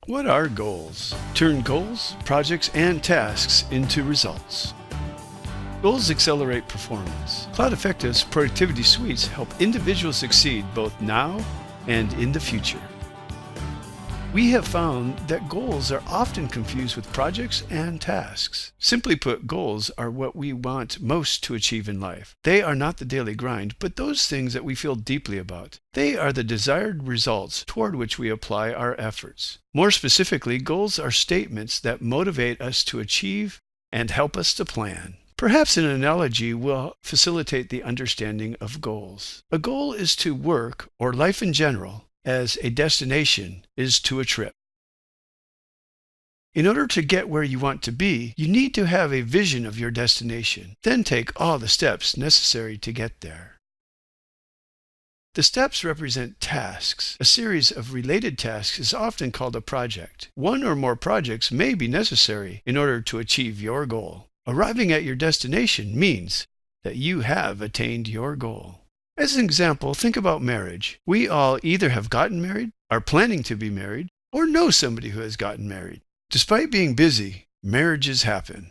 What are goals? Turn goals, projects, and tasks into results. Goals accelerate performance. Cloud Effective's productivity suites help individuals succeed both now and in the future. We have found that goals are often confused with projects and tasks. Simply put, goals are what we want most to achieve in life. They are not the daily grind, but those things that we feel deeply about. They are the desired results toward which we apply our efforts. More specifically, goals are statements that motivate us to achieve and help us to plan. Perhaps an analogy will facilitate the understanding of goals. A goal is to work, or life in general, as a destination is to a trip. In order to get where you want to be, you need to have a vision of your destination, then take all the steps necessary to get there. The steps represent tasks. A series of related tasks is often called a project. One or more projects may be necessary in order to achieve your goal. Arriving at your destination means that you have attained your goal. As an example, think about marriage. We all either have gotten married, are planning to be married, or know somebody who has gotten married. Despite being busy, marriages happen.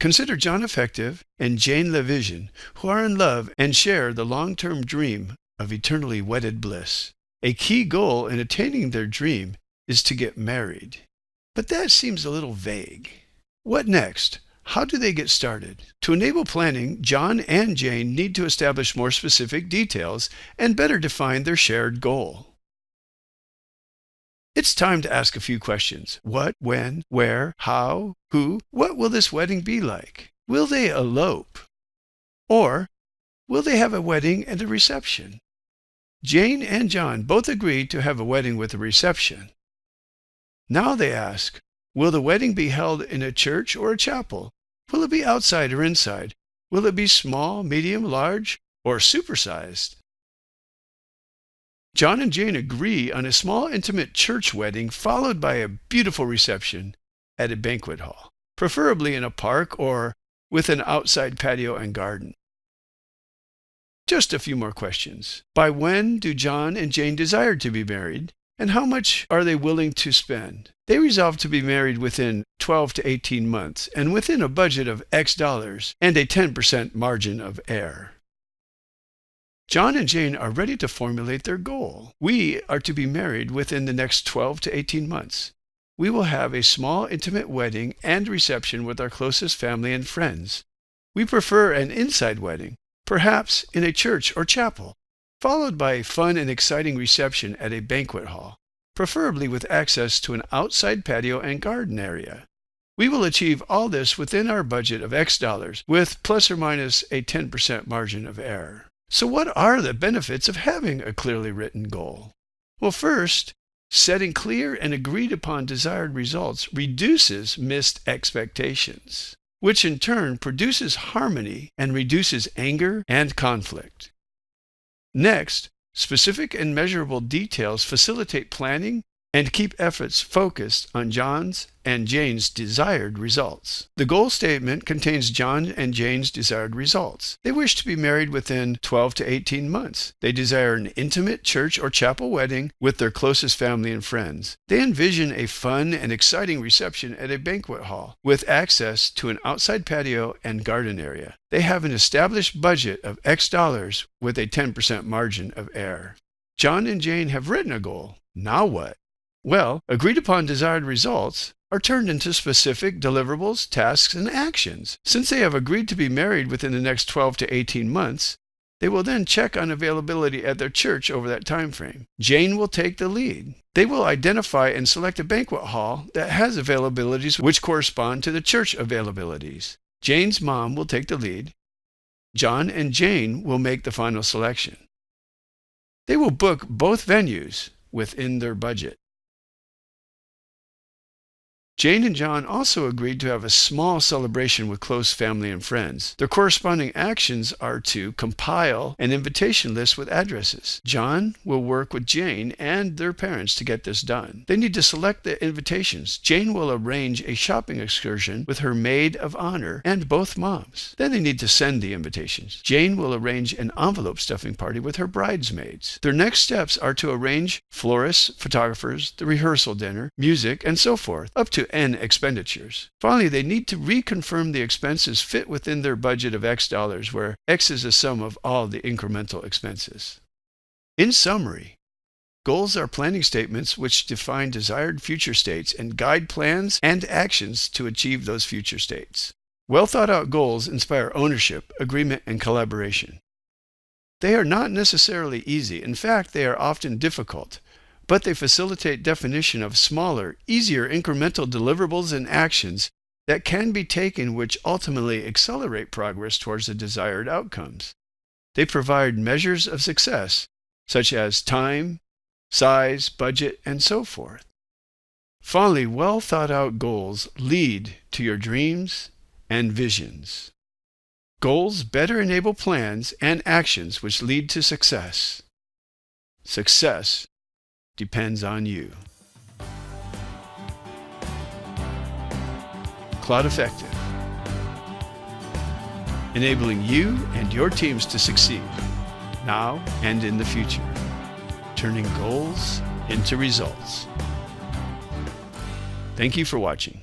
Consider John Effective and Jane LaVision, who are in love and share the long-term dream of eternally wedded bliss. A key goal in attaining their dream is to get married. But that seems a little vague. What next? How do they get started? To enable planning, John and Jane need to establish more specific details and better define their shared goal. It's time to ask a few questions. What, when, where, how, who? What will this wedding be like? Will they elope? Or will they have a wedding and a reception? Jane and John both agreed to have a wedding with a reception. Now they ask, will the wedding be held in a church or a chapel? Will it be outside or inside? Will it be small, medium, large, or supersized? John and Jane agree on a small, intimate church wedding followed by a beautiful reception at a banquet hall, preferably in a park or with an outside patio and garden. Just a few more questions. By when do John and Jane desire to be married? And how much are they willing to spend? They resolve to be married within 12 to 18 months and within a budget of X dollars and a 10% margin of error. John and Jane are ready to formulate their goal. We are to be married within the next 12 to 18 months. We will have a small, intimate wedding and reception with our closest family and friends. We prefer an inside wedding, perhaps in a church or chapel, followed by a fun and exciting reception at a banquet hall, preferably with access to an outside patio and garden area. We will achieve all this within our budget of X dollars, with plus or minus a 10% margin of error. So what are the benefits of having a clearly written goal? Well, first, setting clear and agreed upon desired results reduces missed expectations, which in turn produces harmony and reduces anger and conflict. Next, specific and measurable details facilitate planning and keep efforts focused on John's and Jane's desired results. The goal statement contains John and Jane's desired results. They wish to be married within 12 to 18 months. They desire an intimate church or chapel wedding with their closest family and friends. They envision a fun and exciting reception at a banquet hall with access to an outside patio and garden area. They have an established budget of X dollars with a 10% margin of error. John and Jane have written a goal. Now what? Well, agreed upon desired results are turned into specific deliverables, tasks, and actions. Since they have agreed to be married within the next 12 to 18 months, they will then check on availability at their church over that time frame. Jane will take the lead. They will identify and select a banquet hall that has availabilities which correspond to the church availabilities. Jane's mom will take the lead. John and Jane will make the final selection. They will book both venues within their budget. Jane and John also agreed to have a small celebration with close family and friends. Their corresponding actions are to compile an invitation list with addresses. John will work with Jane and their parents to get this done. They need to select the invitations. Jane will arrange a shopping excursion with her maid of honor and both moms. Then they need to send the invitations. Jane will arrange an envelope stuffing party with her bridesmaids. Their next steps are to arrange florists, photographers, the rehearsal dinner, music, and so forth, up to N expenditures. Finally, they need to reconfirm the expenses fit within their budget of X dollars, where X is the sum of all the incremental expenses. In summary, goals are planning statements which define desired future states and guide plans and actions to achieve those future states. Well thought out goals inspire ownership, agreement, and collaboration. They are not necessarily easy. In fact, they are often difficult, but they facilitate definition of smaller, easier incremental deliverables and actions that can be taken which ultimately accelerate progress towards the desired outcomes. They provide measures of success, such as time, size, budget, and so forth. Finally, well thought out goals lead to your dreams and visions. Goals better enable plans and actions which lead to success. Success depends on you. Cloud Effective, enabling you and your teams to succeed, now and in the future, turning goals into results. Thank you for watching.